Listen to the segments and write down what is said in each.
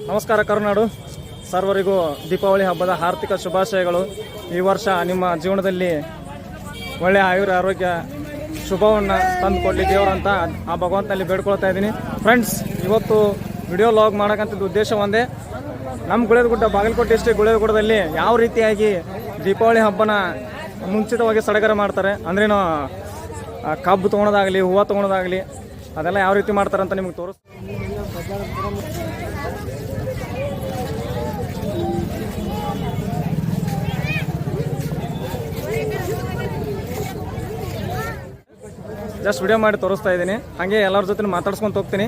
ನಮಸ್ಕಾರ ಕರುನಾಡು ಸರ್ವರಿಗೂ ದೀಪಾವಳಿ ಹಬ್ಬದ ಆರ್ಥಿಕ ಶುಭಾಶಯಗಳು. ಈ ವರ್ಷ ನಿಮ್ಮ ಜೀವನದಲ್ಲಿ ಒಳ್ಳೆಯ ಆರೋಗ್ಯ ಶುಭವನ್ನು ತಂದು ಕೊಡಲಿ ದೇವರಂತ ಆ ಭಗವಂತನಲ್ಲಿ ಬೇಡ್ಕೊಳ್ತಾ ಇದ್ದೀನಿ. ಫ್ರೆಂಡ್ಸ್, ಇವತ್ತು ವಿಡಿಯೋ ಲಾಗ್ ಮಾಡೋಕ್ಕಂಥದ್ದು ಉದ್ದೇಶ ಒಂದೇ. ನಮ್ಮ ಗುಳೇದಗುಡ್ಡ, ಬಾಗಲಕೋಟೆ ಡಿಸ್ಟ್ರಿಕ್ಟ್ ಗುಳೇದಗುಡ್ಡದಲ್ಲಿ ಯಾವ ರೀತಿಯಾಗಿ ದೀಪಾವಳಿ ಹಬ್ಬನ ಮುಂಚಿತವಾಗಿ ಸಡಗರ ಮಾಡ್ತಾರೆ ಅಂದ್ರೇನು, ಕಬ್ಬು ತೊಗೊಳೋದಾಗಲಿ, ಹೂವು ತೊಗೊಳೋದಾಗಲಿ, ಅದೆಲ್ಲ ಯಾವ ರೀತಿ ಮಾಡ್ತಾರೆ ಅಂತ ನಿಮಗೆ ತೋರಿಸ್ತೀನಿ. ಜಸ್ಟ್ ವಿಡಿಯೋ ಮಾಡಿ ತೋರಿಸ್ತಾ ಇದ್ದೀನಿ. ಹಾಗೆ ಎಲ್ಲರ ಜೊತೆ ಮಾತಾಡ್ಸ್ಕೊಂತ ಹೋಗ್ತೀನಿ.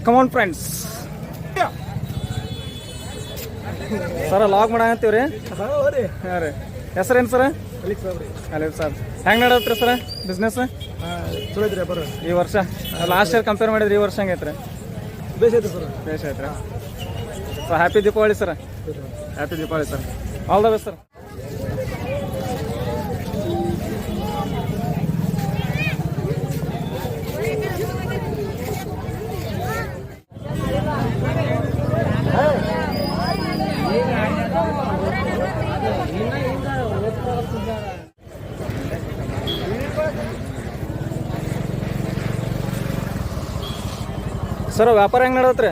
ಕಮಾನ್ ಫ್ರೆಂಡ್ಸ್. ಸರ್ ಲಾಗ್ ಮಾಡತ್ತೀವಿ ರೀ. ಹಾಂ ರೀ, ಹೆಸರೇನು ಸರ್? ಅಲೀಫ್ ಸರ್. ಹೆಂಗೆ ನಡೆಯತ್ರಿ ಸರ್ ಬಿಸ್ನೆಸ್? ಚಲೋ ಐತ್ರಿ ವ್ಯಾಪಾರ ಈ ವರ್ಷ ಲಾಸ್ಟ್ ಇಯರ್ ಕಂಪೇರ್ ಮಾಡಿದ್ರೆ ಈ ವರ್ಷ ಹೆಂಗೈತ್ರಿ? ಬೇಷ ಐತೆ ಸರ್. ಬೇಷ ಐತ್ರಿ. So happy Deepavali sir. Happy Deepavali sir. All the best sir. Sir ವ್ಯಾಪಾರ ಹೆಂಗೆ ನಡೆದತ್ರಿ?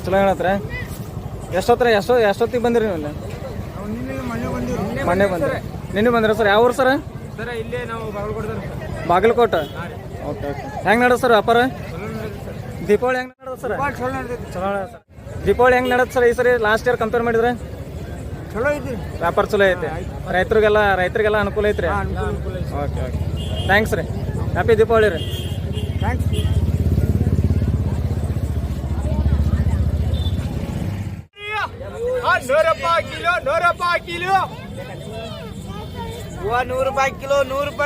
ಚಲೋ ಹೇಳತ್ರಿ. ಎಷ್ಟೊತ್ತಿಗೆ ಬಂದಿರಿ ನೀವು? ಮೊನ್ನೆ ಬಂದ್ರಿ. ನಿನ್ನೆ ಬಂದಿರ ಸರ್? ಯಾವ ಊರು ಸರ್? ಇಲ್ಲೇ ನಾವು ಬಾಗಲಕೋಟೆ. Okay okay. ಹೆಂಗೆ ನಡೆದ ಸರ್ ವ್ಯಾಪಾರ? ದೀಪಾವಳಿ ಹೆಂಗೆ ನಡೆದ ಸರ್? ಚಲೋ ಸರ್. ದೀಪಾವಳಿ ಹೆಂಗೆ ನಡೆದ ಸರ್ ಈ ಸರಿ ಲಾಸ್ಟ್ ಇಯರ್ ಕಂಪೇರ್ ಮಾಡಿದ್ರೆ? ಚಲೋ ಐತಿ, ವ್ಯಾಪಾರ ಚಲೋ ಐತಿ. ರೈತರಿಗೆಲ್ಲ ಅನುಕೂಲ ಐತ್ರಿ. ಓಕೆ ಓಕೆ, ಥ್ಯಾಂಕ್ಸ್ ರೀ. ಹ್ಯಾಪಿ ದೀಪಾವಳಿ ರೀ. ಥ್ಯಾಂಕ್ಸ್. ₹100 kilo, ₹100 kilo, ₹100 kilo, ₹100